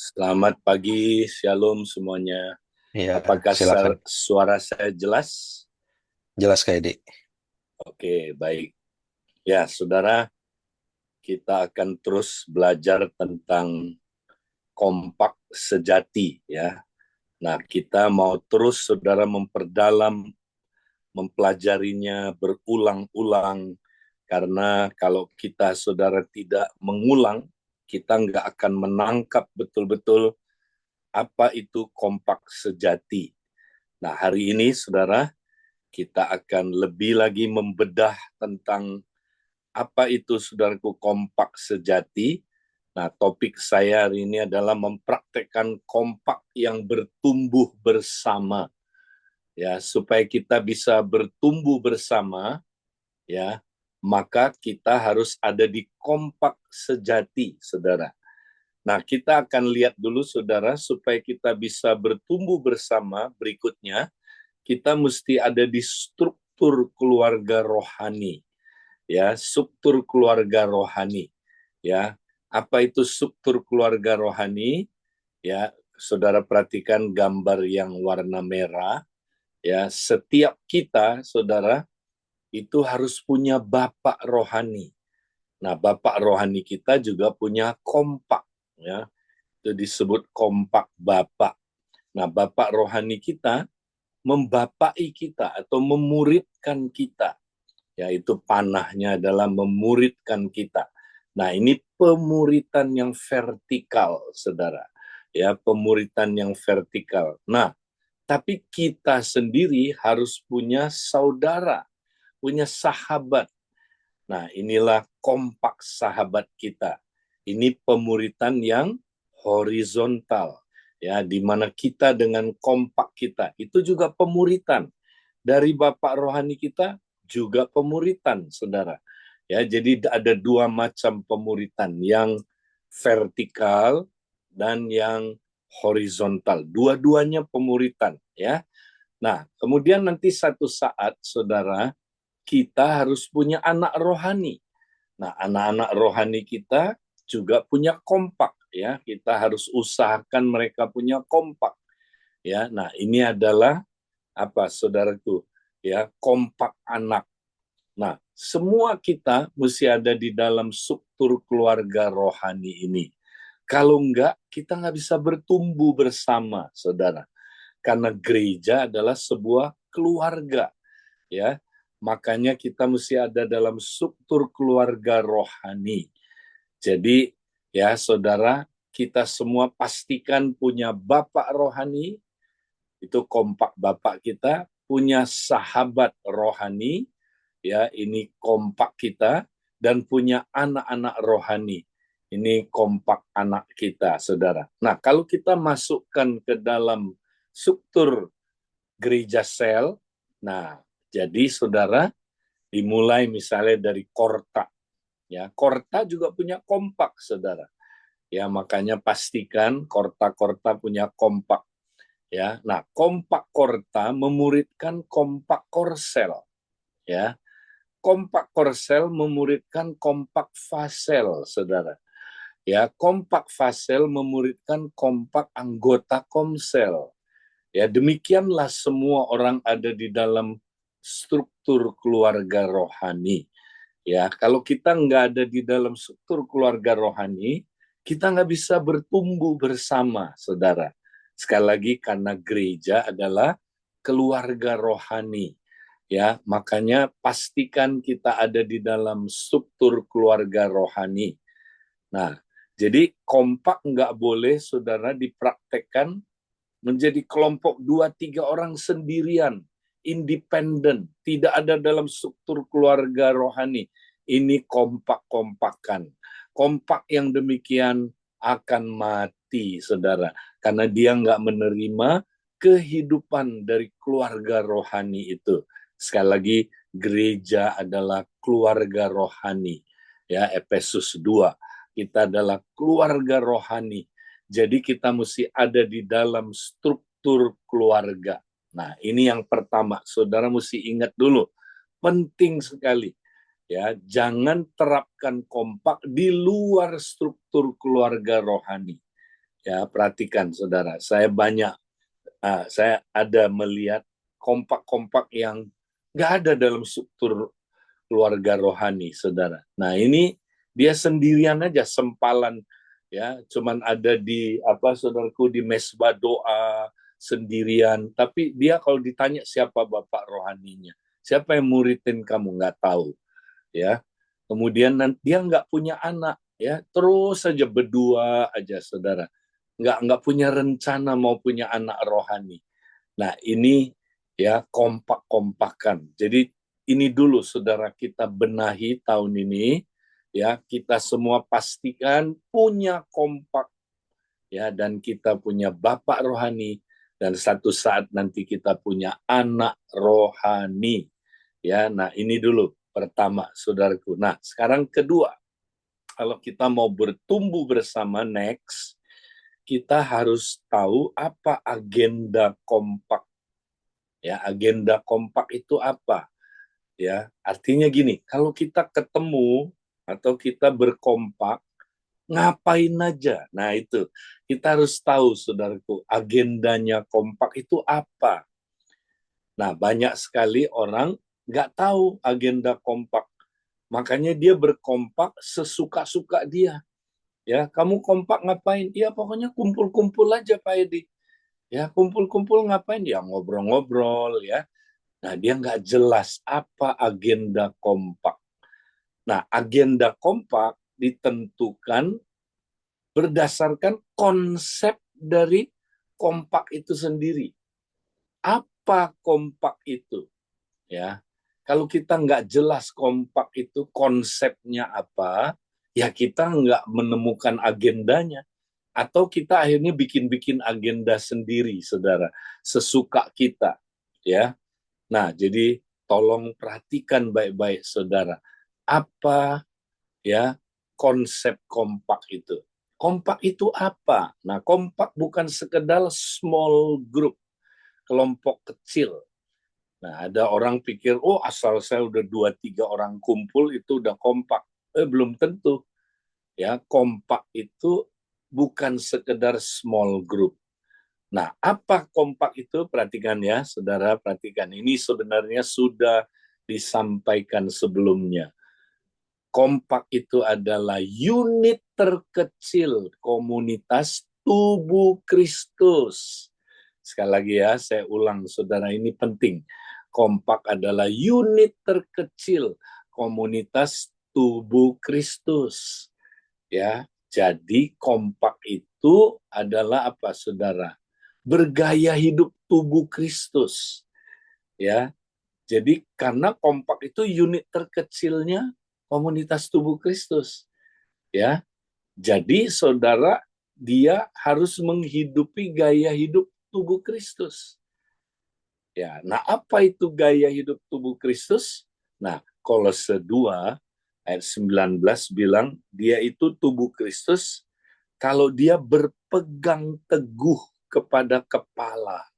Selamat pagi, shalom semuanya. Iya, Apakah silakan. suara saya jelas? Jelas kayak di. Oke, baik. Ya, saudara, kita akan terus belajar tentang kompak sejati, ya. Nah, kita mau terus, saudara, memperdalam, mempelajarinya berulang-ulang, karena kalau kita, saudara, tidak mengulang, kita nggak akan menangkap betul-betul apa itu kompak sejati. Nah, hari ini, saudara, kita akan lebih lagi membedah tentang apa itu, saudaraku, kompak sejati. Nah, topik saya hari ini adalah mempraktekkan kompak yang bertumbuh bersama, ya, supaya kita bisa bertumbuh bersama, ya, maka kita harus ada di kompak sejati, saudara. Nah, kita akan lihat dulu, saudara, supaya kita bisa bertumbuh bersama berikutnya, kita mesti ada di struktur keluarga rohani, ya, struktur keluarga rohani, ya. Apa itu struktur keluarga rohani? Ya, saudara perhatikan gambar yang warna merah, ya. Setiap kita, saudara, itu harus punya bapak rohani. Nah, bapak rohani kita juga punya kompak, ya. Itu disebut kompak bapak. Nah, bapak rohani kita membapai kita atau memuridkan kita, yaitu panahnya adalah memuridkan kita. Nah, ini pemuritan yang vertikal, saudara. Ya, pemuritan yang vertikal. Nah, tapi kita sendiri harus punya saudara, punya sahabat. Nah, inilah kompak sahabat kita. Ini pemuritan yang horizontal, ya, di mana kita dengan kompak kita itu juga pemuritan dari bapak rohani kita, juga pemuritan, saudara. Ya, jadi ada dua macam pemuritan, yang vertikal dan yang horizontal. Dua-duanya pemuritan, ya. Nah, kemudian nanti satu saat, saudara, kita harus punya anak rohani. Nah, anak-anak rohani kita juga punya kompak, ya. Kita harus usahakan mereka punya kompak, ya. Nah, ini adalah apa, saudaraku? Ya, kompak anak. Nah, semua kita mesti ada di dalam struktur keluarga rohani ini. Kalau enggak, kita nggak bisa bertumbuh bersama, saudara. Karena gereja adalah sebuah keluarga, ya. Makanya kita mesti ada dalam struktur keluarga rohani. Jadi, ya, saudara, kita semua pastikan punya bapak rohani, itu kompak bapak kita, punya sahabat rohani, ya, ini kompak kita, dan punya anak-anak rohani, ini kompak anak kita, saudara. Nah, kalau kita masukkan ke dalam struktur gereja sel, nah, jadi saudara, dimulai misalnya dari korta, ya, korta juga punya kompak, saudara. Ya, makanya pastikan korta-korta punya kompak, ya. Nah, kompak korta memuridkan kompak korsel, ya. Kompak korsel memuridkan kompak fasel, saudara. Ya, kompak fasel memuridkan kompak anggota komsel. Ya, demikianlah semua orang ada di dalam struktur keluarga rohani. Ya, kalau kita nggak ada di dalam struktur keluarga rohani, kita nggak bisa bertumbuh bersama, saudara. Sekali lagi, karena gereja adalah keluarga rohani. Ya, makanya pastikan kita ada di dalam struktur keluarga rohani. Nah, jadi kompak nggak boleh, saudara, dipraktekkan menjadi kelompok 2-3 orang sendirian, independen, tidak ada dalam struktur keluarga rohani. Ini kompak-kompakan. Kompak yang demikian akan mati, saudara, karena dia nggak menerima kehidupan dari keluarga rohani itu. Sekali lagi, gereja adalah keluarga rohani. Ya, Efesus 2, kita adalah keluarga rohani. Jadi kita mesti ada di dalam struktur keluarga. Nah, ini yang pertama, saudara mesti ingat dulu. Penting sekali. Ya, jangan terapkan kompak di luar struktur keluarga rohani. Ya, perhatikan saudara, saya ada melihat kompak-kompak yang nggak ada dalam struktur keluarga rohani, saudara. Nah, ini dia sendirian aja, sempalan, ya, cuman ada di apa, saudaraku, di mesbah doa sendirian. Tapi dia kalau ditanya siapa bapak rohaninya, siapa yang muridin kamu, nggak tahu, ya. Kemudian dia nggak punya anak, ya, terus saja berdua aja, saudara. Nggak punya rencana mau punya anak rohani. Nah, ini ya kompak-kompakan. Jadi ini dulu saudara, kita benahi tahun ini, ya, kita semua pastikan punya kompak, ya, dan kita punya bapak rohani, dan satu saat nanti kita punya anak rohani, ya. Nah, ini dulu pertama, saudaraku. Nah, sekarang kedua, kalau kita mau bertumbuh bersama next, kita harus tahu apa agenda kompak. Ya, agenda kompak itu apa? Ya, artinya gini, kalau kita ketemu atau kita berkompak, ngapain aja? Nah, itu kita harus tahu, saudaraku, agendanya kompak itu apa. Nah, banyak sekali orang nggak tahu agenda kompak. Makanya dia berkompak sesuka-suka dia. Ya, kamu kompak ngapain? Ya, pokoknya kumpul-kumpul aja, Pak Edi. Ya, kumpul-kumpul ngapain? Ya, ngobrol-ngobrol, ya. Nah, dia nggak jelas apa agenda kompak. Nah, agenda kompak ditentukan berdasarkan konsep dari kompak itu sendiri. Apa kompak itu? Ya, kalau kita nggak jelas kompak itu konsepnya apa, ya kita nggak menemukan agendanya. Atau kita akhirnya bikin-bikin agenda sendiri, saudara, sesuka kita. Ya, nah, jadi tolong perhatikan baik-baik, saudara. Apa ya konsep kompak itu? Kompak itu apa? Nah, kompak bukan sekedar small group, kelompok kecil. Nah, ada orang pikir, oh, asal saya udah 2-3 orang kumpul itu udah kompak. Belum tentu. Ya, kompak itu bukan sekedar small group. Nah, apa kompak itu? Perhatikan ya, saudara, perhatikan. Ini sebenarnya sudah disampaikan sebelumnya. Kompak itu adalah unit terkecil komunitas tubuh Kristus. Sekali lagi ya, saya ulang, saudara, ini penting. Kompak adalah unit terkecil komunitas tubuh Kristus. Ya, jadi kompak itu adalah apa, saudara? Bergaya hidup tubuh Kristus. Ya, jadi karena kompak itu unit terkecilnya komunitas tubuh Kristus. Ya, jadi saudara, dia harus menghidupi gaya hidup tubuh Kristus. Ya, nah apa itu gaya hidup tubuh Kristus? Nah, Kolose 2 ayat 19 bilang dia itu tubuh Kristus kalau dia berpegang teguh kepada kepala.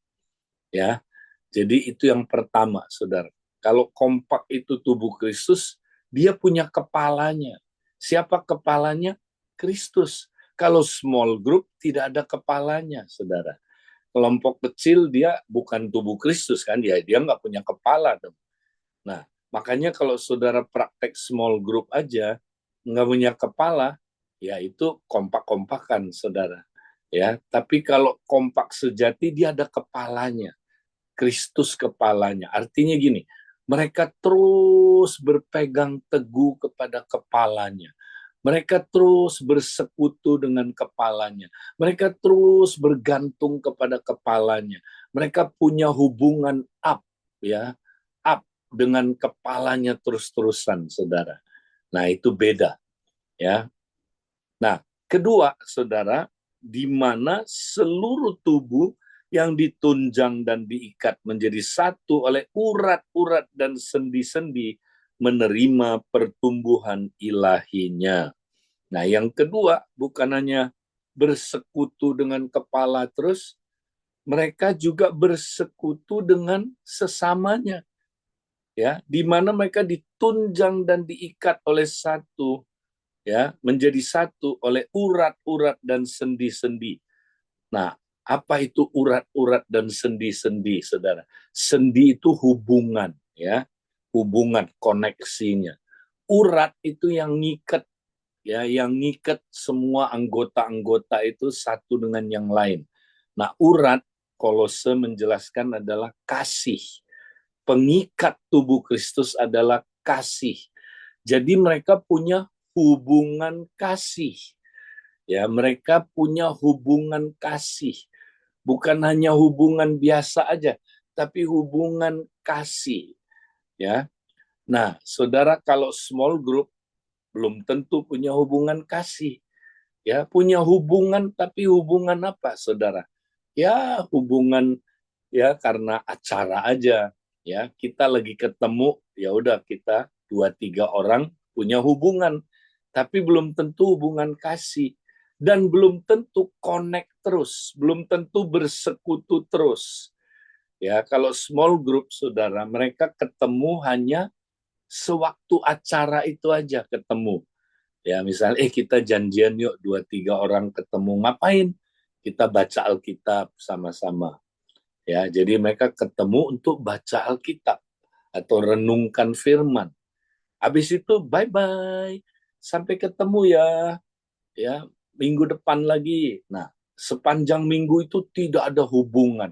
Ya, jadi itu yang pertama, saudara. Kalau kompak itu tubuh Kristus, dia punya kepalanya. Siapa kepalanya? Kristus. Kalau small group tidak ada kepalanya, saudara. Kelompok kecil dia bukan tubuh Kristus kan, dia nggak punya kepala dong. Nah, makanya kalau saudara praktek small group aja nggak punya kepala, ya itu kompak-kompakan, saudara. Ya, tapi kalau kompak sejati dia ada kepalanya. Kristus kepalanya. Artinya gini, mereka terus berpegang teguh kepada kepalanya. Mereka terus bersekutu dengan kepalanya. Mereka terus bergantung kepada kepalanya. Mereka punya hubungan up, ya, up dengan kepalanya terus-terusan, saudara. Nah, itu beda, ya. Nah, kedua, saudara, di mana seluruh tubuh yang ditunjang dan diikat menjadi satu oleh urat-urat dan sendi-sendi menerima pertumbuhan ilahinya. Nah, yang kedua, bukan hanya bersekutu dengan kepala terus, mereka juga bersekutu dengan sesamanya, ya, di mana mereka ditunjang dan diikat oleh satu, ya, menjadi satu oleh urat-urat dan sendi-sendi. Nah, apa itu urat-urat dan sendi-sendi, saudara? Sendi itu hubungan, ya, hubungan koneksinya. Urat itu yang ngikat, ya, yang ngikat semua anggota-anggota itu satu dengan yang lain. Nah, urat Kolose menjelaskan adalah kasih. Pengikat tubuh Kristus adalah kasih. Jadi mereka punya hubungan kasih. Ya, mereka punya hubungan kasih. Bukan hanya hubungan biasa aja, tapi hubungan kasih, ya. Nah, saudara, kalau small group belum tentu punya hubungan kasih. Ya, punya hubungan, tapi hubungan apa, saudara? Ya, hubungan, ya, karena acara aja. Ya, kita lagi ketemu, ya udah, kita 2-3 orang punya hubungan, tapi belum tentu hubungan kasih, dan belum tentu connect terus, belum tentu bersekutu terus. Ya, kalau small group, saudara, mereka ketemu hanya sewaktu acara itu aja ketemu. Ya, misalnya, kita janjian yuk 2-3 orang ketemu, ngapain? Kita baca Alkitab sama-sama. Ya, jadi mereka ketemu untuk baca Alkitab atau renungkan firman. Habis itu bye-bye. Sampai ketemu ya. Ya, minggu depan lagi. Nah, sepanjang minggu itu tidak ada hubungan.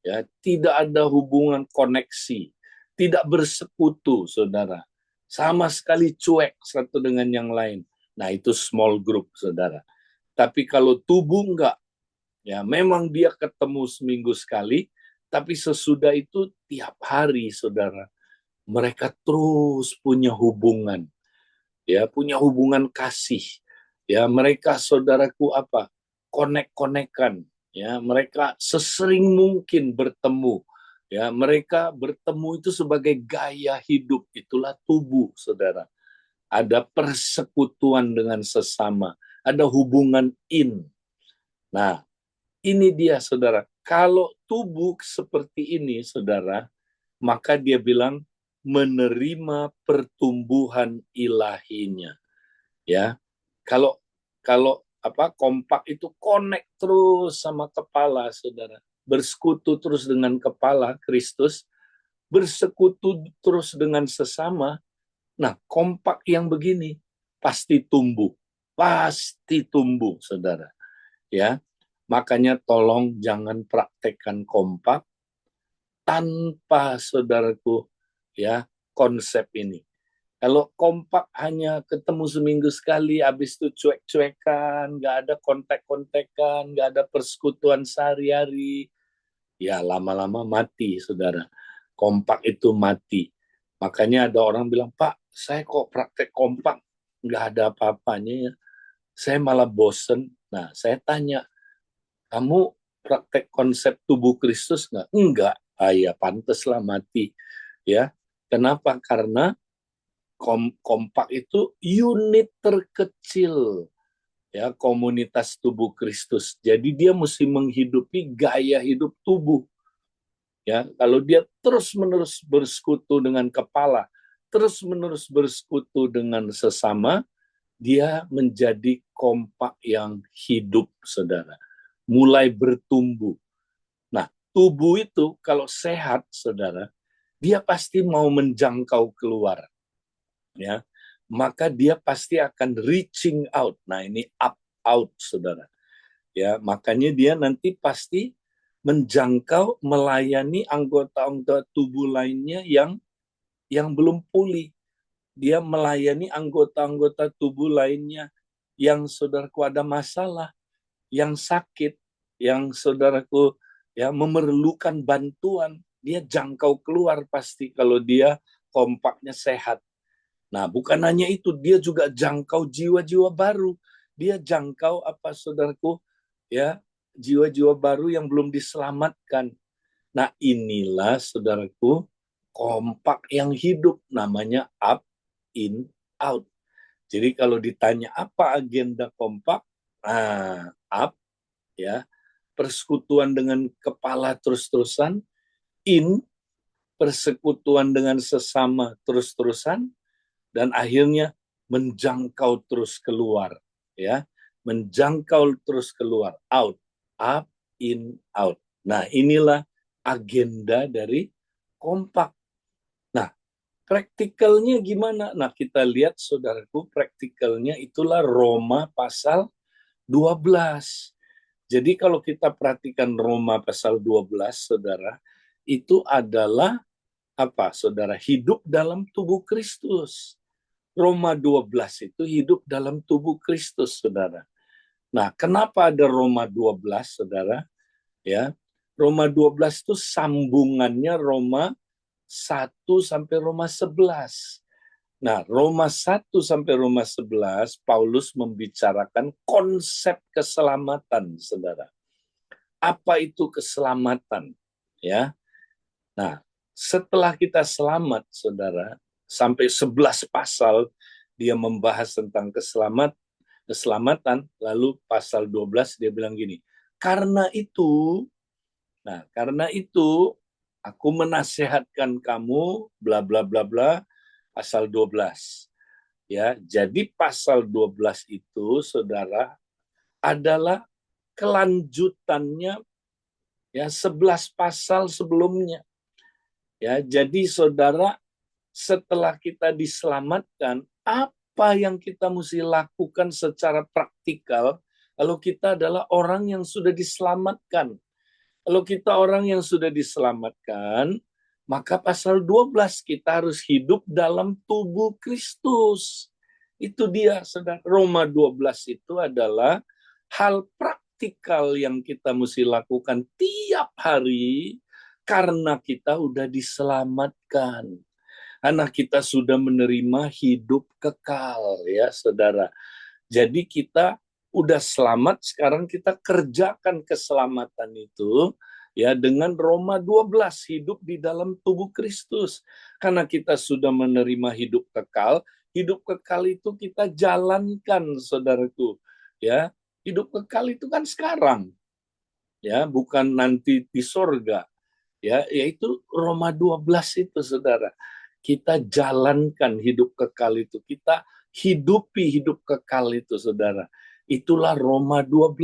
Ya, tidak ada hubungan koneksi. Tidak bersekutu, saudara. Sama sekali cuek satu dengan yang lain. Nah, itu small group, saudara. Tapi kalau tubuh enggak, ya memang dia ketemu seminggu sekali, tapi sesudah itu tiap hari, saudara. Mereka terus punya hubungan, ya, punya hubungan kasih. Ya, mereka, saudaraku, apa? Konek-konekan, ya, mereka sesering mungkin bertemu. Ya, mereka bertemu itu sebagai gaya hidup, itulah tubuh, saudara. Ada persekutuan dengan sesama, ada hubungan in. Nah, ini dia, saudara. Kalau tubuh seperti ini, saudara, maka dia bilang menerima pertumbuhan ilahinya. Ya, kalau kalau kompak itu connect terus sama kepala, saudara. Bersekutu terus dengan kepala Kristus, bersekutu terus dengan sesama. Nah, kompak yang begini pasti tumbuh, saudara. Ya, makanya tolong jangan praktekkan kompak tanpa, saudaraku, ya, konsep ini. Kalau kompak hanya ketemu seminggu sekali, habis itu cuek-cuekan, nggak ada kontak-kontekan, nggak ada persekutuan sehari-hari, ya lama-lama mati, saudara. Kompak itu mati. Makanya ada orang bilang, Pak, saya kok praktek kompak, nggak ada apa-apanya ya. Saya malah bosen. Nah, saya tanya, kamu praktek konsep tubuh Kristus nggak? Enggak. Ah ya, pantaslah mati. Ya, kenapa? Karena kompak itu unit terkecil, ya, komunitas tubuh Kristus. Jadi dia mesti menghidupi gaya hidup tubuh. Ya, kalau dia terus-menerus bersekutu dengan kepala, terus-menerus bersekutu dengan sesama, dia menjadi kompak yang hidup, saudara. Mulai bertumbuh. Nah, tubuh itu kalau sehat, saudara, dia pasti mau menjangkau keluar, ya. Maka dia pasti akan reaching out. Nah, ini up out, saudara. Ya, makanya dia nanti pasti menjangkau, melayani anggota-anggota tubuh lainnya yang belum pulih. Dia melayani anggota-anggota tubuh lainnya yang, saudaraku, ada masalah, yang sakit, yang, saudaraku, ya, memerlukan bantuan. Dia jangkau keluar pasti kalau dia kompaknya sehat. Nah, bukan hanya itu, dia juga jangkau jiwa-jiwa baru. Dia jangkau apa, saudaraku, ya, jiwa-jiwa baru yang belum diselamatkan. Nah, inilah, saudaraku, kompak yang hidup, namanya up, in, out. Jadi kalau ditanya apa agenda kompak, up, ya, persekutuan dengan kepala terus-terusan, in, persekutuan dengan sesama terus-terusan, dan akhirnya menjangkau terus keluar, ya, menjangkau terus keluar, out. up, in, out. Nah, inilah agenda dari kompak. Nah, praktikalnya gimana? Nah, kita lihat saudaraku, praktikalnya itulah Roma pasal 12. Jadi kalau kita perhatikan Roma pasal 12, saudara, itu adalah apa, saudara? Hidup dalam tubuh Kristus. Roma 12 itu hidup dalam tubuh Kristus, saudara. Nah, kenapa ada Roma 12, saudara? Ya, Roma 12 itu sambungannya Roma 1 sampai Roma 11. Nah, Roma 1 sampai Roma 11, Paulus membicarakan konsep keselamatan, saudara. Apa itu keselamatan? Ya. Nah, setelah kita selamat, saudara, sampai 11 pasal dia membahas tentang keselamatan, lalu pasal 12 dia bilang gini, karena itu aku menasihatkan kamu bla bla bla bla pasal 12. Ya, jadi pasal 12 itu saudara adalah kelanjutannya ya 11 pasal sebelumnya. Ya, jadi saudara setelah kita diselamatkan, apa yang kita mesti lakukan secara praktikal kalau kita adalah orang yang sudah diselamatkan? Kalau kita orang yang sudah diselamatkan, maka pasal 12 kita harus hidup dalam tubuh Kristus. Itu dia, saudara. Roma 12 itu adalah hal praktikal yang kita mesti lakukan tiap hari karena kita udah diselamatkan. Karena kita sudah menerima hidup kekal, ya saudara. Jadi kita udah selamat, sekarang kita kerjakan keselamatan itu ya dengan Roma 12, hidup di dalam tubuh Kristus. Karena kita sudah menerima hidup kekal itu kita jalankan, saudaraku. Ya, hidup kekal itu kan sekarang. Ya, bukan nanti di sorga. Ya, yaitu Roma 12 itu, saudara. Kita jalankan hidup kekal itu. Kita hidupi hidup kekal itu, saudara. Itulah Roma 12.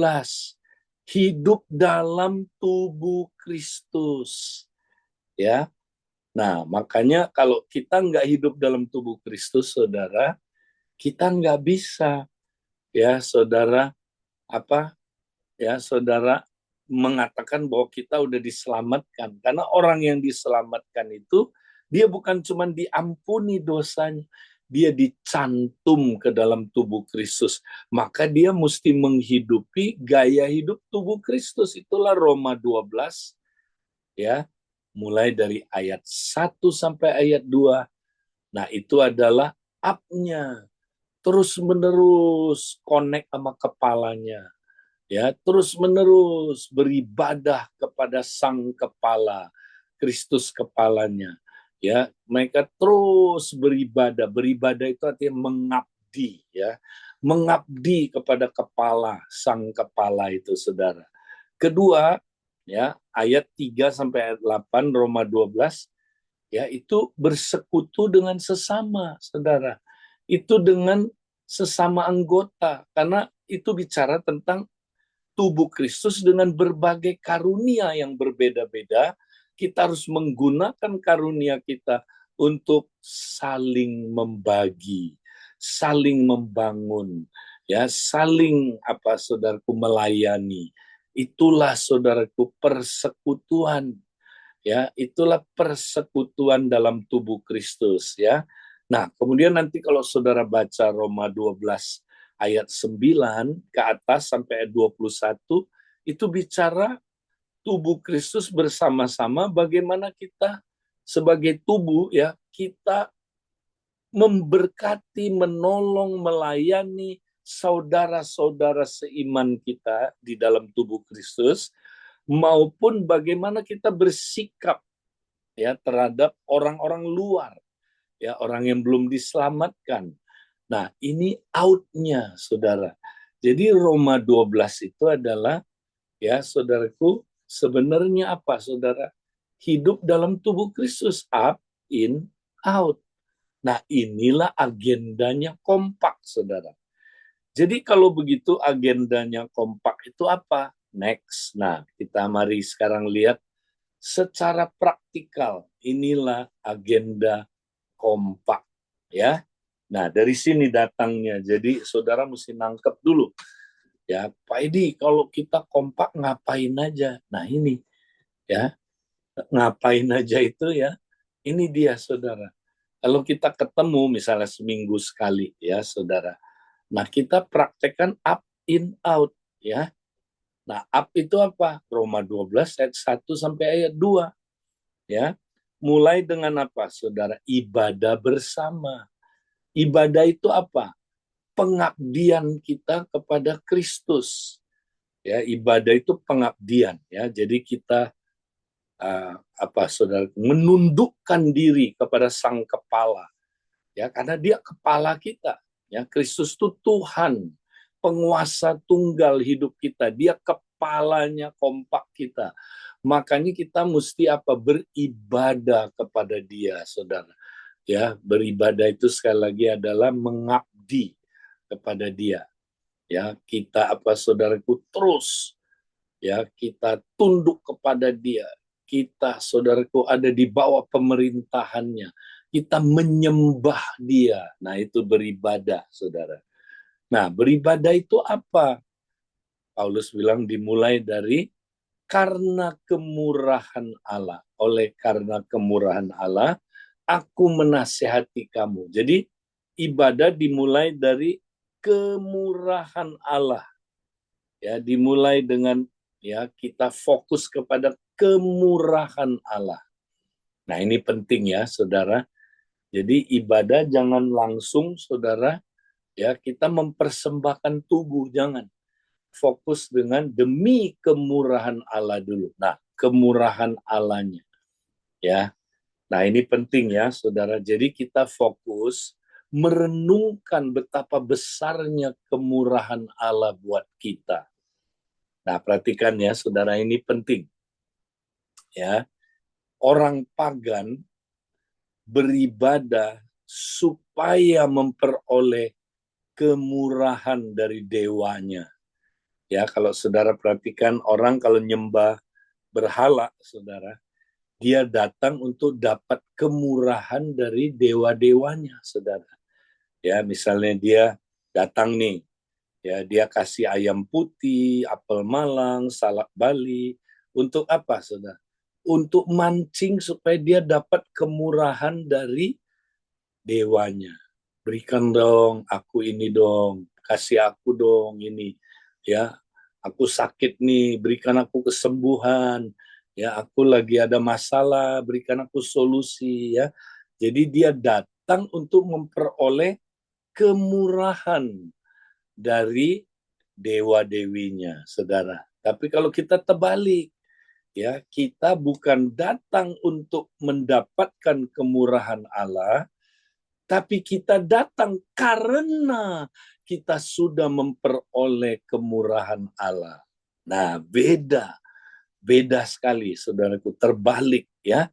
Hidup dalam tubuh Kristus. Ya. Nah, makanya kalau kita nggak hidup dalam tubuh Kristus, saudara, kita nggak bisa, ya, saudara, apa, ya, saudara, mengatakan bahwa kita udah diselamatkan. Karena orang yang diselamatkan itu, dia bukan cuma diampuni dosanya, dia dicantum ke dalam tubuh Kristus. Maka dia mesti menghidupi gaya hidup tubuh Kristus. Itulah Roma 12, ya, mulai dari ayat 1 sampai ayat 2. Nah, itu adalah up-nya. Terus-menerus connect sama kepalanya. Ya, terus-menerus beribadah kepada Sang Kepala, Kristus kepalanya. Ya, mereka terus beribadah. Beribadah itu artinya mengabdi, ya. Mengabdi kepada kepala, Sang Kepala itu, saudara. Kedua, ya, ayat 3 sampai ayat 8 Roma 12, ya, itu bersekutu dengan sesama, saudara. Itu dengan sesama anggota, karena itu bicara tentang tubuh Kristus dengan berbagai karunia yang berbeda-beda. Kita harus menggunakan karunia kita untuk saling membagi, saling membangun, ya, saling saudaraku melayani. Itulah saudaraku persekutuan, ya, itulah persekutuan dalam tubuh Kristus, ya. Nah, kemudian nanti kalau saudara baca Roma 12 ayat 9 ke atas sampai ayat 21, itu bicara tubuh Kristus bersama-sama bagaimana kita sebagai tubuh, ya, kita memberkati, menolong, melayani saudara-saudara seiman kita di dalam tubuh Kristus, maupun bagaimana kita bersikap, ya, terhadap orang-orang luar, ya, orang yang belum diselamatkan. Nah, ini out-nya, saudara. Jadi Roma 12 itu adalah, ya, saudaraku, sebenarnya apa, saudara? Hidup dalam tubuh Kristus, up, in, out. Nah, inilah agendanya kompak, saudara. Jadi kalau begitu agendanya kompak itu apa? Next. Nah, kita mari sekarang lihat secara praktikal. Inilah agenda kompak, ya. Nah, dari sini datangnya. Jadi, saudara mesti nangkep dulu. Ya, Pak Edi, kalau kita kompak ngapain aja? Nah, ini, ya. Ngapain aja itu ya? Ini dia, saudara. Kalau kita ketemu misalnya seminggu sekali, ya, saudara. Nah, kita praktekkan up, in, out, ya. Nah, up itu apa? Roma 12 ayat 1 sampai ayat 2. Ya. Mulai dengan apa, saudara? Ibadah bersama. Ibadah itu apa? Pengabdian kita kepada Kristus. Ya, ibadah itu pengabdian, ya. Jadi kita saudara, menundukkan diri kepada Sang Kepala, ya, karena Dia kepala kita. Ya, Kristus itu Tuhan, penguasa tunggal hidup kita. Dia kepalanya kompak kita. Makanya kita mesti beribadah kepada Dia, saudara. Ya, beribadah itu sekali lagi adalah mengabdi kepada Dia. Ya, kita saudaraku, terus ya kita tunduk kepada Dia. Kita, saudaraku, ada di bawah pemerintahannya. Kita menyembah Dia. Nah, itu beribadah, saudara. Nah, beribadah itu apa? Paulus bilang dimulai dari karena kemurahan Allah. Oleh karena kemurahan Allah, aku menasihati kamu. Jadi, ibadah dimulai dari kemurahan Allah. Ya, dimulai dengan ya kita fokus kepada kemurahan Allah. Nah, ini penting ya, saudara. Jadi ibadah jangan langsung, saudara, ya kita mempersembahkan tubuh, jangan. Fokus dengan demi kemurahan Allah dulu. Nah, kemurahan Allahnya, ya. Nah, ini penting ya, saudara. Jadi kita fokus merenungkan betapa besarnya kemurahan Allah buat kita. Nah, perhatikan ya, saudara, ini penting. Ya, orang pagan beribadah supaya memperoleh kemurahan dari dewanya. Ya, kalau saudara perhatikan orang kalau nyembah berhala, saudara, dia datang untuk dapat kemurahan dari dewa-dewanya, saudara. Ya, misalnya dia datang nih, ya dia kasih ayam putih, apel malang, salak Bali, untuk apa, saudara? Untuk mancing supaya dia dapat kemurahan dari dewanya. Berikan dong, aku ini dong, kasih aku dong ini, ya. Aku sakit nih, berikan aku kesembuhan. Ya, aku lagi ada masalah, berikan aku solusi, ya. Jadi dia datang untuk memperoleh kemurahan dari dewa-dewinya, saudara. Tapi kalau kita terbalik, ya, kita bukan datang untuk mendapatkan kemurahan Allah, tapi kita datang karena kita sudah memperoleh kemurahan Allah. Nah, beda sekali, saudaraku, terbalik ya.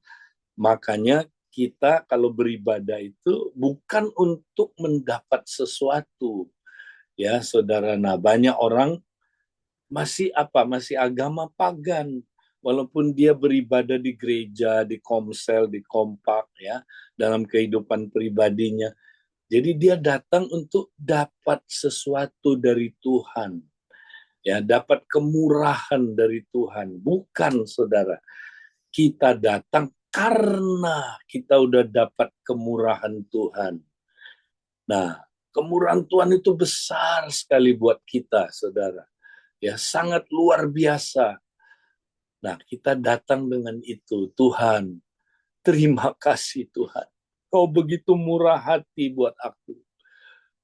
Makanya kita kalau beribadah itu bukan untuk mendapat sesuatu, ya, saudara. Nah, banyak orang masih agama pagan, walaupun dia beribadah di gereja, di komsel, di kompak, ya, dalam kehidupan pribadinya. Jadi dia datang untuk dapat sesuatu dari Tuhan, ya, dapat kemurahan dari Tuhan. Bukan, saudara, kita datang karena kita udah dapat kemurahan Tuhan. Nah, kemurahan Tuhan itu besar sekali buat kita, saudara. Ya, sangat luar biasa. Nah, kita datang dengan itu. Tuhan, terima kasih Tuhan. Kau begitu murah hati buat aku.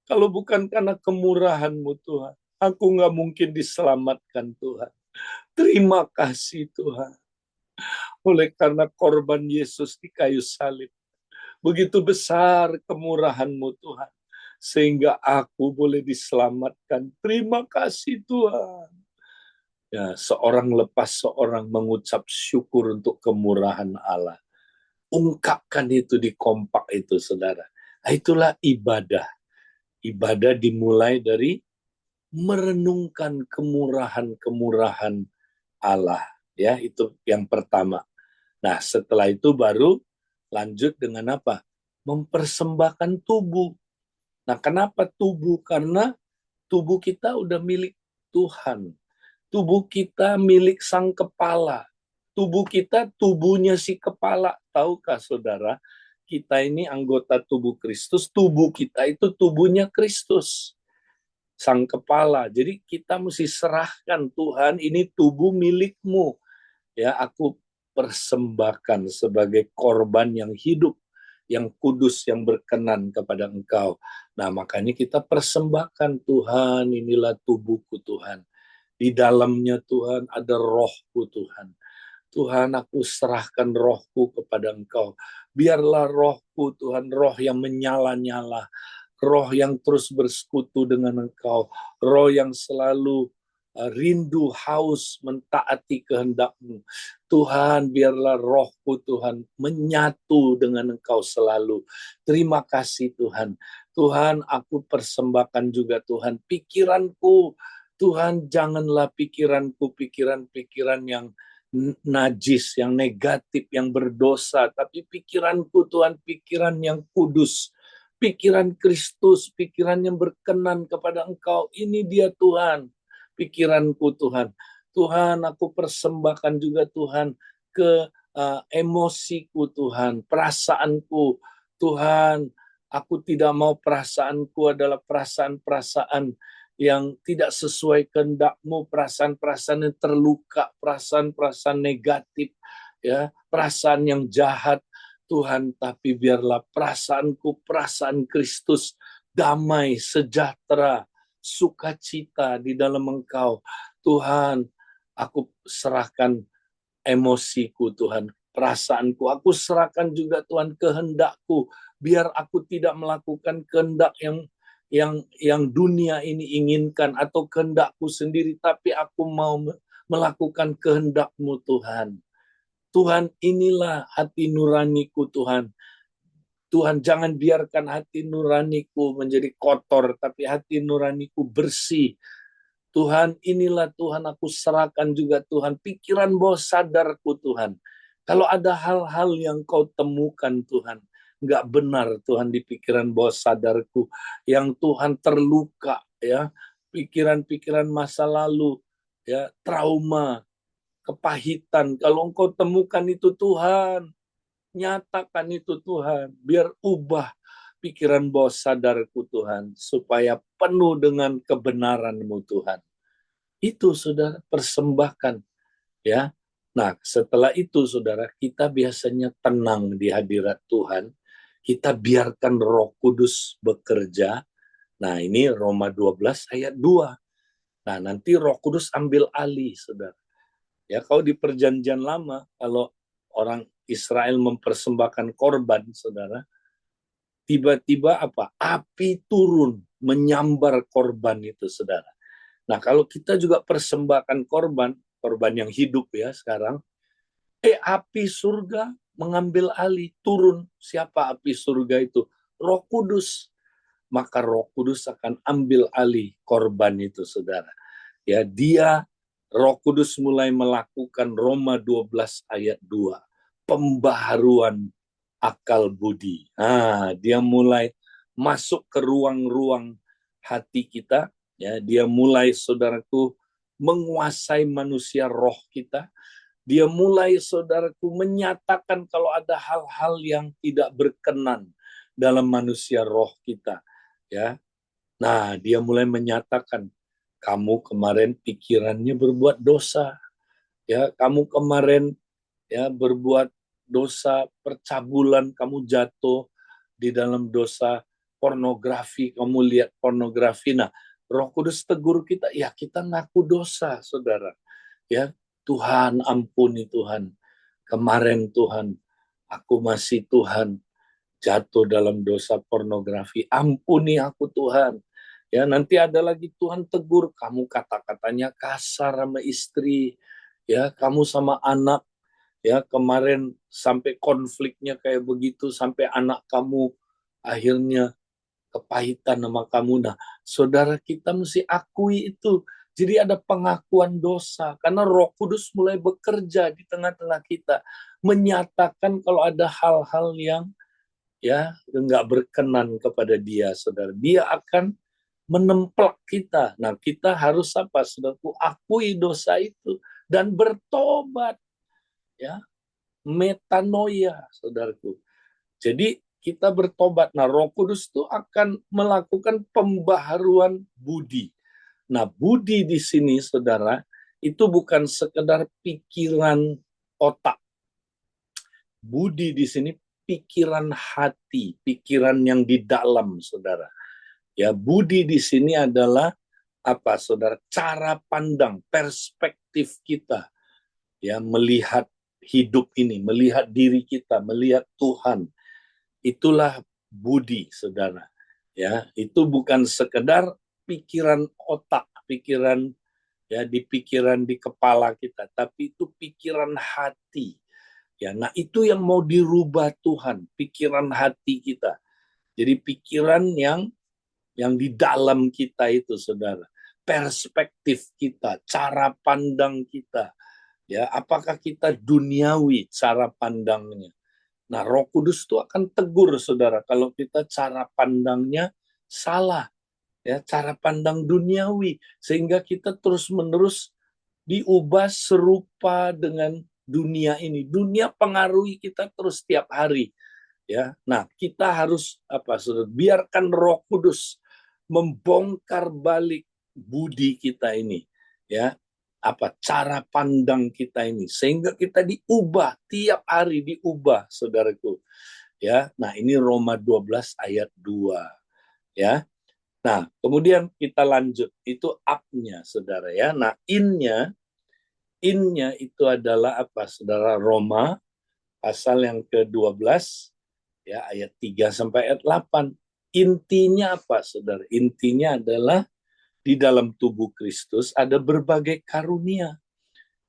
Kalau bukan karena kemurahan-Mu Tuhan, aku nggak mungkin diselamatkan Tuhan. Terima kasih Tuhan. Oleh karena korban Yesus di kayu salib, begitu besar kemurahan-Mu Tuhan, sehingga aku boleh diselamatkan. Terima kasih Tuhan. Ya, seorang lepas seorang mengucap syukur untuk kemurahan Allah. Ungkapkan itu di kompak itu, saudara. Nah, itulah ibadah. Ibadah dimulai dari merenungkan kemurahan-kemurahan Allah. Ya, itu yang pertama. Nah, setelah itu baru lanjut dengan apa? Mempersembahkan tubuh. Nah, kenapa tubuh? Karena tubuh kita udah milik Tuhan. Tubuh kita milik sang kepala. Tubuh kita tubuhnya si kepala. Tahukah saudara, kita ini anggota tubuh Kristus, tubuh kita itu tubuhnya Kristus, sang kepala. Jadi kita mesti serahkan, Tuhan, ini tubuh milikmu. Ya, aku persembahkan sebagai korban yang hidup, yang kudus, yang berkenan kepada Engkau. Nah, makanya kita persembahkan, Tuhan, inilah tubuhku, Tuhan. Di dalamnya, Tuhan, ada rohku, Tuhan. Tuhan, aku serahkan rohku kepada Engkau. Biarlah rohku, Tuhan, roh yang menyala-nyala, roh yang terus bersekutu dengan Engkau, roh yang selalu rindu, haus, mentaati kehendak-Mu. Tuhan, biarlah rohku, Tuhan, menyatu dengan Engkau selalu. Terima kasih, Tuhan. Tuhan, aku persembahkan juga, Tuhan, pikiranku. Tuhan, janganlah pikiranku, pikiran-pikiran yang najis, yang negatif, yang berdosa, tapi pikiranku, Tuhan, pikiran yang kudus, pikiran Kristus, pikiran yang berkenan kepada Engkau. Ini dia, Tuhan, pikiranku, Tuhan. Tuhan, aku persembahkan juga, Tuhan, ke emosiku, Tuhan, perasaanku. Tuhan, aku tidak mau perasaanku adalah perasaan-perasaan yang tidak sesuai kehendak-Mu, perasaan-perasaan yang terluka, perasaan-perasaan negatif, ya, perasaan yang jahat, Tuhan, tapi biarlah perasaanku, perasaan Kristus, damai, sejahtera, sukacita di dalam Engkau. Tuhan, aku serahkan emosiku, Tuhan, perasaanku. Aku serahkan juga, Tuhan, kehendakku, biar aku tidak melakukan kehendak yang dunia ini inginkan atau kehendakku sendiri, tapi aku mau melakukan kehendak-Mu, Tuhan. Tuhan, inilah hati nuraniku, Tuhan. Tuhan, jangan biarkan hati nuraniku menjadi kotor, tapi hati nuraniku bersih. Tuhan, inilah Tuhan, aku serahkan juga, Tuhan, pikiran bawah sadarku, Tuhan. Kalau ada hal-hal yang Kau temukan, Tuhan, nggak benar, Tuhan, di pikiran bawah sadarku, yang Tuhan terluka, ya, pikiran-pikiran masa lalu, ya, trauma, kepahitan, kalau Engkau temukan itu, Tuhan, nyatakan itu, Tuhan, biar ubah pikiran bawah sadarku, Tuhan, supaya penuh dengan kebenaran-Mu, Tuhan. Itu, saudara, persembahkan, ya. Nah, setelah itu, saudara, kita biasanya tenang di hadirat Tuhan. Kita biarkan Roh Kudus bekerja. Nah, ini Roma 12 ayat 2. Nah, nanti Roh Kudus ambil alih, saudara. Ya, kalau di perjanjian lama, kalau orang Israel mempersembahkan korban, saudara, tiba-tiba apa? Api turun menyambar korban itu, saudara. Nah, kalau kita juga persembahkan korban, korban yang hidup ya sekarang, api surga mengambil alih, turun. Siapa api surga itu? Roh Kudus. Maka Roh Kudus akan ambil alih korban itu, saudara. Ya, dia, Roh Kudus mulai melakukan Roma 12 ayat 2, pembaharuan akal budi. Nah, dia mulai masuk ke ruang-ruang hati kita, ya, dia mulai, saudaraku, menguasai manusia roh kita. Dia mulai, saudaraku, menyatakan kalau ada hal-hal yang tidak berkenan dalam manusia roh kita, ya. Nah, dia mulai menyatakan, kamu kemarin pikirannya berbuat dosa, ya, kamu kemarin, ya, berbuat dosa percabulan, kamu jatuh di dalam dosa pornografi, kamu lihat pornografi. Nah, Roh Kudus tegur kita, ya, kita ngaku dosa, saudara. Ya, Tuhan, ampuni, Tuhan. Kemarin, Tuhan, aku masih, Tuhan, jatuh dalam dosa pornografi. Ampuni aku, Tuhan. Ya, nanti ada lagi Tuhan tegur, kamu kata-katanya kasar sama istri, ya, kamu sama anak, ya, kemarin sampai konfliknya kayak begitu, sampai anak kamu akhirnya kepahitan sama kamu. Nah, saudara, kita mesti akui itu. Jadi ada pengakuan dosa karena Roh Kudus mulai bekerja di tengah-tengah kita, menyatakan kalau ada hal-hal yang ya nggak berkenan kepada Dia, saudara. Dia akan menemplak kita. Nah, kita harus apa, saudaraku? Akui dosa itu dan bertobat, ya, metanoia, saudaraku. Jadi kita bertobat. Nah, Roh Kudus itu akan melakukan pembaharuan budi. Nah, budi di sini, saudara, itu bukan sekedar pikiran otak. Budi di sini pikiran hati, pikiran yang di dalam, saudara. Ya, budi di sini adalah apa, saudara? Cara pandang, perspektif kita, ya, melihat hidup ini, melihat diri kita, melihat Tuhan. Itulah budi, saudara. Ya, itu bukan sekedar pikiran otak, pikiran ya di pikiran di kepala kita, tapi itu pikiran hati. Ya, nah itu yang mau dirubah Tuhan, pikiran hati kita. Jadi pikiran yang di dalam kita itu, saudara. Perspektif kita, cara pandang kita. Ya, apakah kita duniawi cara pandangnya? Nah, Roh Kudus itu akan tegur, saudara, kalau kita cara pandangnya salah, ya, cara pandang duniawi, sehingga kita terus-menerus diubah serupa dengan dunia ini. Dunia pengaruhi kita terus setiap hari, ya. Nah, kita harus apa, saudara? Biarkan Roh Kudus membongkar balik budi kita ini, ya, apa cara pandang kita ini, sehingga kita diubah tiap hari, diubah, saudaraku, ya. Nah, ini Roma 12 ayat 2, ya. Nah, kemudian kita lanjut, itu up-nya, saudara, ya. Nah, in-nya itu adalah apa, saudara? Roma pasal yang ke-12, ya, ayat 3 sampai ayat 8. Intinya apa, saudara? Intinya adalah di dalam tubuh Kristus ada berbagai karunia.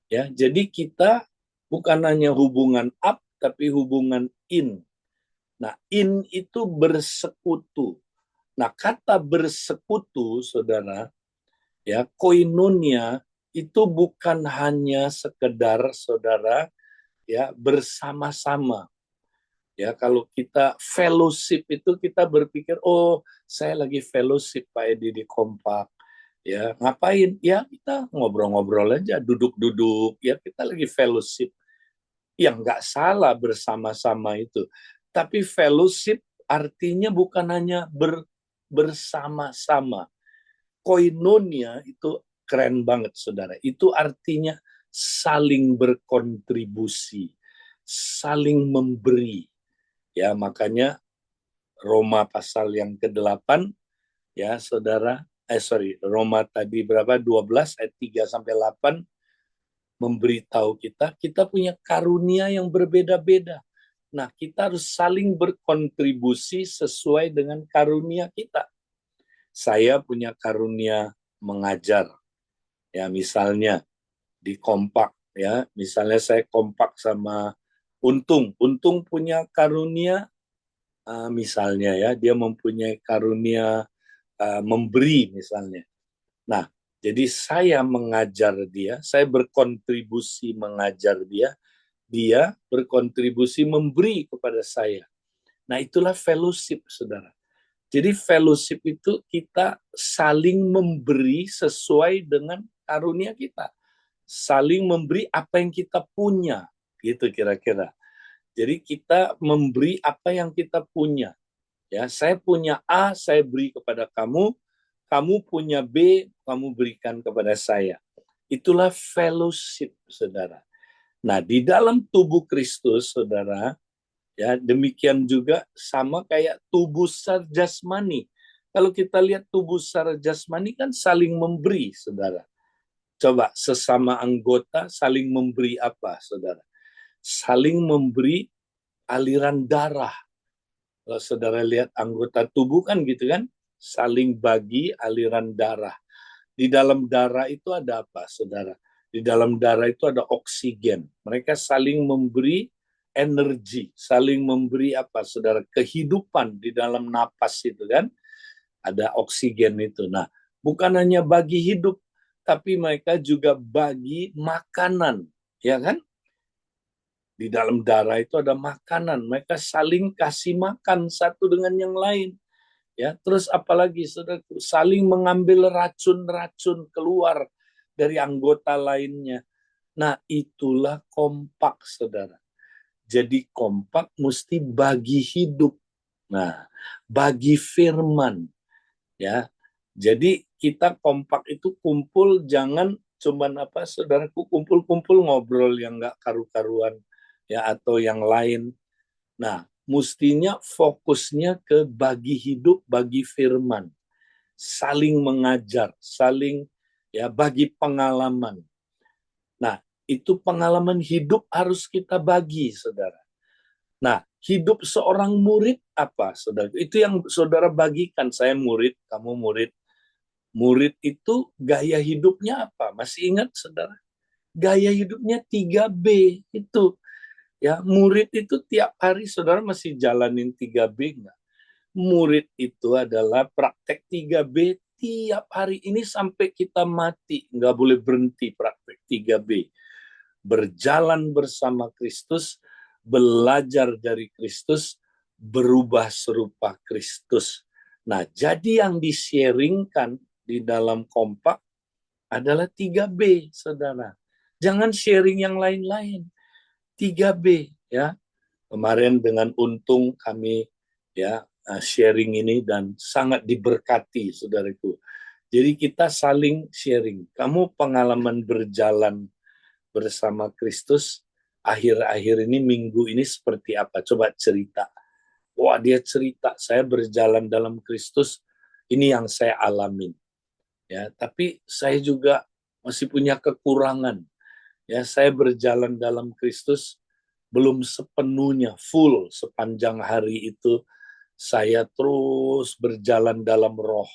Ya, jadi kita bukan hanya hubungan up, tapi hubungan in. Nah, in itu bersekutu. Nah, kata bersekutu, saudara, ya, koinonia itu bukan hanya sekedar, saudara, ya, bersama-sama. Ya, kalau kita fellowship itu kita berpikir, oh, saya lagi fellowship Pak Edi di Kompak. Ya, ngapain? Ya, kita ngobrol-ngobrol aja, duduk-duduk. Ya, kita lagi fellowship. Yang nggak salah bersama-sama itu. Tapi fellowship artinya bukan hanya bersama-sama. Koinonia itu keren banget, saudara. Itu artinya saling berkontribusi, saling memberi. Ya, makanya Roma pasal yang ke-8, ya, saudara, Roma tadi berapa? 12 ayat 3 sampai 8 memberitahu kita punya karunia yang berbeda-beda. Nah, kita harus saling berkontribusi sesuai dengan karunia kita. Saya punya karunia mengajar. Ya, misalnya di Kompak, ya. Misalnya saya kompak sama Untung. Untung punya karunia misalnya, ya, dia mempunyai karunia memberi misalnya. Nah, jadi saya mengajar dia, saya berkontribusi mengajar dia, dia berkontribusi memberi kepada saya. Nah, itulah fellowship, saudara. Jadi fellowship itu kita saling memberi sesuai dengan karunia kita. Saling memberi apa yang kita punya, gitu kira-kira. Jadi kita memberi apa yang kita punya. Ya, saya punya A, saya beri kepada kamu, kamu punya B, kamu berikan kepada saya. Itulah fellowship, saudara. Nah, di dalam tubuh Kristus, saudara, ya, demikian juga sama kayak tubuh secara jasmani. Kalau kita lihat tubuh secara jasmani kan saling memberi, saudara. Coba sesama anggota saling memberi apa, saudara? Saling memberi aliran darah. Kalau saudara lihat anggota tubuh kan gitu kan, saling bagi aliran darah. Di dalam darah itu ada apa, saudara? Di dalam darah itu ada oksigen. Mereka saling memberi energi, saling memberi apa, saudara? Kehidupan di dalam napas itu kan. ada oksigen itu. Nah, bukan hanya bagi hidup, tapi mereka juga bagi makanan, ya kan? Di dalam darah itu ada makanan, mereka saling kasih makan satu dengan yang lain. Ya, terus apalagi saudara, saling mengambil racun-racun keluar dari anggota lainnya. Nah, itulah kompak, saudara. Jadi kompak mesti bagi hidup. Nah, bagi firman, ya. Jadi kita kompak itu kumpul, jangan cuman apa, saudaraku, kumpul-kumpul ngobrol yang nggak karu-karuan, ya, atau yang lain. Nah, mestinya fokusnya ke bagi hidup, bagi firman, saling mengajar, saling ya bagi pengalaman. Nah, itu pengalaman hidup harus kita bagi, saudara. Nah, hidup seorang murid apa, saudara? Itu yang saudara bagikan. Saya murid, kamu murid. Murid itu gaya hidupnya apa? Masih ingat, saudara? Gaya hidupnya 3B itu. Ya, murid itu tiap hari saudara masih jalanin 3B nggak? Murid itu adalah praktek 3B tiap hari ini sampai kita mati. Nggak boleh berhenti praktek 3B. Berjalan bersama Kristus, belajar dari Kristus, berubah serupa Kristus. Nah, jadi yang di-sharingkan di dalam kompak adalah 3B, saudara. Jangan sharing yang lain-lain. 3B, ya. Kemarin dengan untung kami ya sharing ini dan sangat diberkati, saudaraku. Jadi kita saling sharing. Kamu pengalaman berjalan bersama Kristus akhir-akhir ini, minggu ini seperti apa? Coba cerita. Wah, dia cerita, saya berjalan dalam Kristus, ini yang saya alamin. Ya, tapi saya juga masih punya kekurangan. Ya, saya berjalan dalam Kristus belum sepenuhnya full sepanjang hari itu. Saya terus berjalan dalam roh.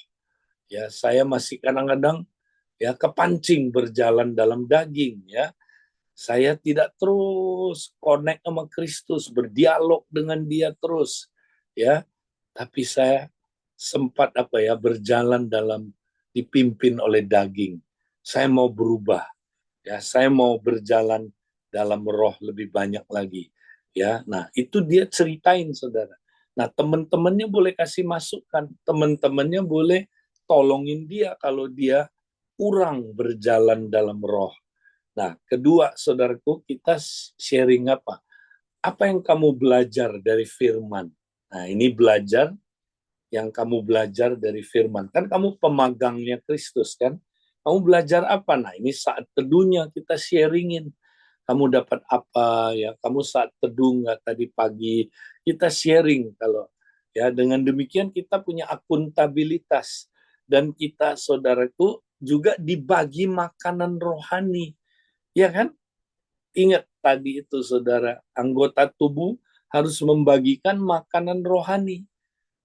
Ya, saya masih kadang-kadang ya kepancing berjalan dalam daging, ya. Saya tidak terus connect sama Kristus, berdialog dengan Dia terus, ya. Tapi saya sempat apa ya, berjalan dalam dipimpin oleh daging. Saya mau berubah, ya. Saya mau berjalan dalam roh lebih banyak lagi, ya. Nah, itu dia ceritain, saudara. Nah, teman-temannya boleh kasih masukan, teman-temannya boleh tolongin dia kalau dia kurang berjalan dalam roh. Nah, kedua, saudaraku, kita sharing apa? Apa yang kamu belajar dari firman? Nah, ini belajar yang kamu belajar dari firman. Kan kamu pemagangnya Kristus, kan? Kamu belajar apa? Nah, ini saat teduhnya kita sharingin. Kamu dapat apa, ya? Kamu saat teduh nggak tadi pagi? Kita sharing kalau ya dengan demikian kita punya akuntabilitas dan kita, saudaraku, juga dibagi makanan rohani. Ya kan? Ingat tadi itu, saudara, anggota tubuh harus membagikan makanan rohani,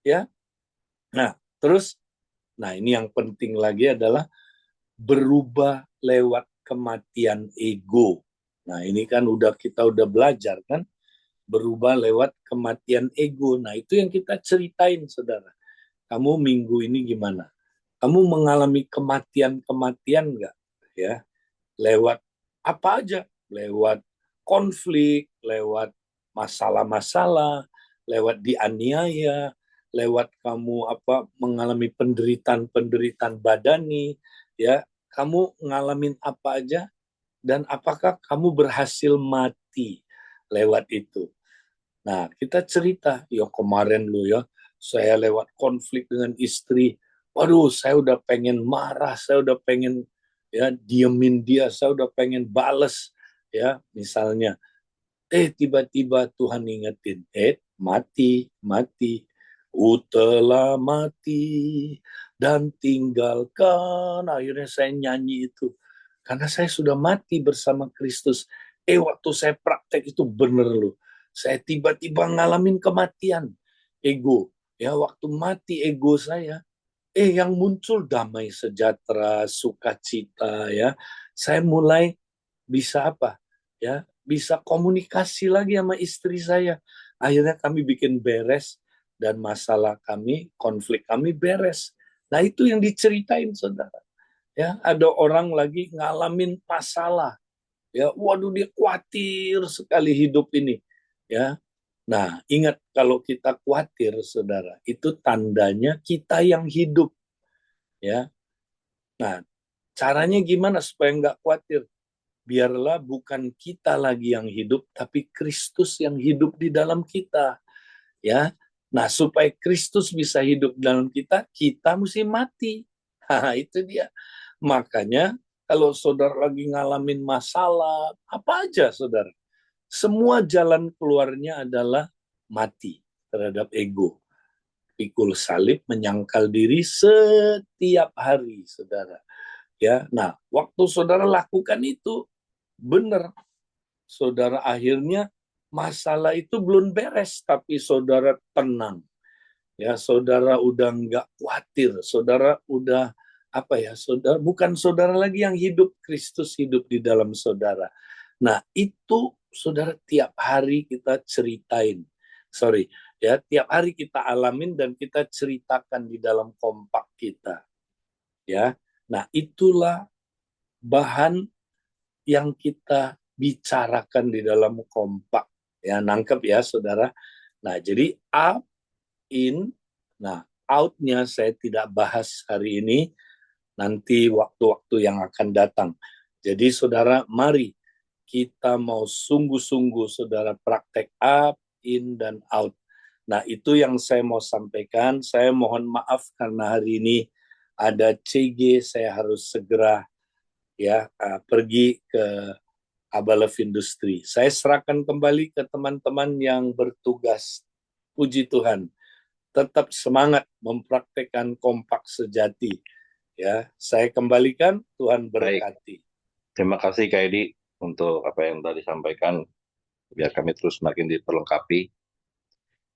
ya. Nah, terus, nah ini yang penting lagi adalah berubah lewat kematian ego. Nah, ini kan kita udah belajar kan, berubah lewat kematian ego. Nah, itu yang kita ceritain, saudara. Kamu minggu ini gimana? Kamu mengalami kematian-kematian nggak? Ya, lewat apa aja, lewat konflik, lewat masalah-masalah, lewat dianiaya, lewat kamu apa mengalami penderitaan-penderitaan badani, ya, kamu ngalamin apa aja dan apakah kamu berhasil mati lewat itu. Nah, kita cerita, ya kemarin lu ya, saya lewat konflik dengan istri, waduh, saya udah pengen marah, saya udah pengen ya diemin dia, saya udah pengen bales, ya misalnya. Tiba-tiba Tuhan ingetin, mati, mati, telah mati dan tinggalkan. Akhirnya saya nyanyi itu karena saya sudah mati bersama Kristus. Waktu saya praktek itu bener loh. Saya tiba-tiba ngalamin kematian ego. Ya, waktu mati ego saya, yang muncul damai sejahtera, sukacita, ya. Saya mulai bisa apa? Ya, bisa komunikasi lagi sama istri saya. Akhirnya kami bikin beres dan masalah kami, konflik kami beres. Nah, itu yang diceritain, saudara. Ya, ada orang lagi ngalamin masalah. Ya, waduh, dia khawatir sekali hidup ini. Ya, nah, ingat kalau kita khawatir, saudara, itu tandanya kita yang hidup. Ya, nah, caranya gimana supaya nggak khawatir? Biarlah bukan kita lagi yang hidup, tapi Kristus yang hidup di dalam kita. Ya, nah supaya Kristus bisa hidup dalam kita, kita mesti mati. Nah, itu dia. Makanya kalau saudara lagi ngalamin masalah, apa aja saudara, semua jalan keluarnya adalah mati terhadap ego. Pikul salib, menyangkal diri setiap hari, saudara. Ya, nah waktu saudara lakukan itu, benar, saudara akhirnya masalah itu belum beres, tapi saudara tenang. Ya, saudara udah nggak khawatir, saudara udah apa ya, saudara bukan saudara lagi yang hidup, Kristus hidup di dalam saudara. Nah, itu saudara tiap hari kita ceritain. Sorry, ya, tiap hari kita alamin dan kita ceritakan di dalam kompak kita. Ya. Nah, itulah bahan yang kita bicarakan di dalam kompak. Ya, nangkep ya, saudara. Nah, jadi up, in, nah, out-nya saya tidak bahas hari ini, nanti waktu-waktu yang akan datang. Jadi, saudara, mari kita mau sungguh-sungguh, saudara, praktek up, in, dan out. Nah, itu yang saya mau sampaikan. Saya mohon maaf karena hari ini ada CG, saya harus segera ya pergi ke Abalef Industri. Saya serahkan kembali ke teman-teman yang bertugas. Puji Tuhan, tetap semangat mempraktekkan kompak sejati. Ya, saya kembalikan, Tuhan Baik, berkati. terima kasih Kak Edi untuk apa yang tadi sampaikan, biar kami terus semakin diperlengkapi.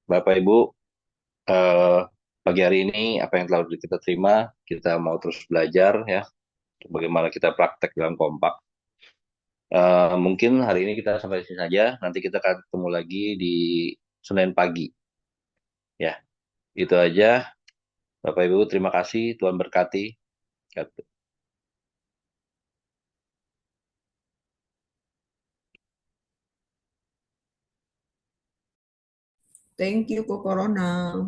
Bapak Ibu, eh, pagi hari ini apa yang telah kita terima, kita mau terus belajar ya, bagaimana kita praktek dalam kompak. Mungkin hari ini kita sampai di sini saja, nanti kita akan ketemu lagi di Senin pagi. Ya, itu aja. Bapak Ibu, terima kasih, Tuhan berkati. Thank you, Ko Corona.